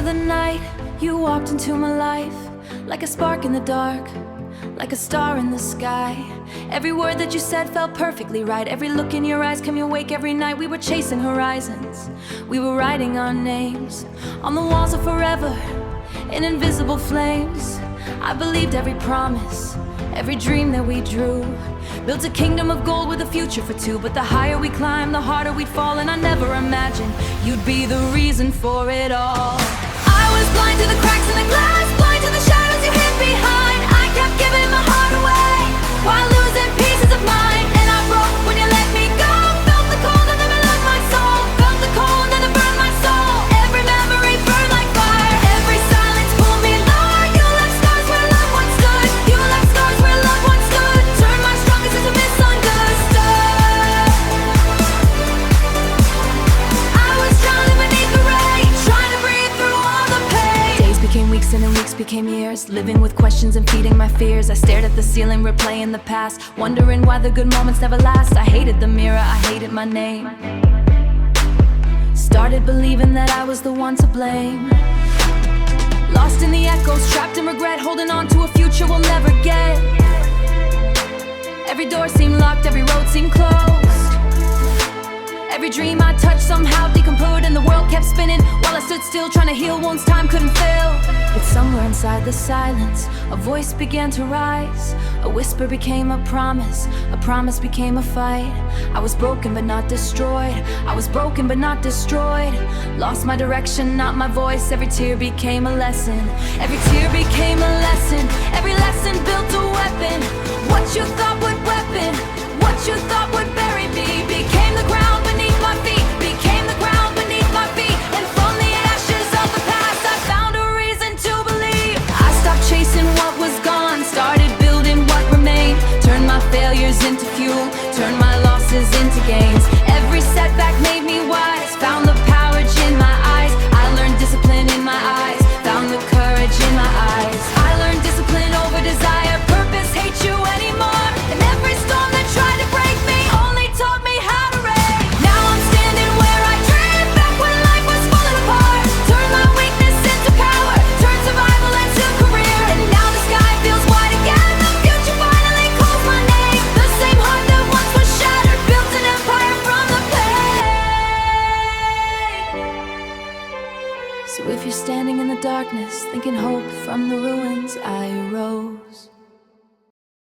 of the night, you walked into my life, like a spark in the dark, like a star in the sky. Every word that you said felt perfectly right. Every look in your eyes kept me awake every night. We were chasing horizons, we were writing our names on the walls of forever, in invisible flames. I believed every promise, every dream that we drew. Built a kingdom of gold with a future for two. But the higher we climbed, the harder we'd fall. And I never imagined you'd be the reason for it all. I was blind to the cracks in the glass, blind to the shadows you hid behind. I kept giving my heart away while losing pieces of mine. And I broke when you let me go. Felt the cold and then it left my soul. Felt the cold and it burned my soul. Every memory burned like fire. Every silence pulled me lower. You left scars where love once stood. You left scars where love once stood. Turned my strongest into misunderstood. I was drowning beneath the rain, trying to breathe through all the pain. Days became weeks and then weeks became years, living with questions and feeding my fears. I stared at the ceiling, replaying the past, wondering why the good moments never last. I hated the mirror, I hated my name. Started believing that I was the one to blame. Lost in the echoes, trapped in regret, holding on to a future we'll never get. Every door seemed locked, every road seemed closed. Every dream I touched somehow decomposed, and the world kept spinning while I stood still, trying to heal wounds time couldn't fill. But somewhere inside the silence, a voice began to rise. A whisper became a promise became a fight. I was broken but not destroyed. I was broken but not destroyed. Lost my direction, not my voice. Every tear became a lesson. Every tear became a lesson. Every lesson built a weapon. What you thought would weapon, what you thought would bury me, became the ground beneath my feet. Became the ground beneath my feet. And from the ashes of the past I found a reason to believe. I stopped chasing what was gone, started building what remained. Turned my failures into fuel, turned my losses into gains. Every setback made me wise, found the courage in my eyes. I learned discipline in my eyes, found the courage in my eyes. I learned discipline over desire, purpose, hate you anymore. And every storm that tried to break me only taught me how to rage. Now I'm standing where I dreamed, back when life was falling apart. Turned my weakness into power, turned survival into career. And now the sky feels wide again, the future finally calls my name. The same heart that once was shattered, built an empire from the pain. So if you're standing in the darkness, thinking hope from the ruins I wrote,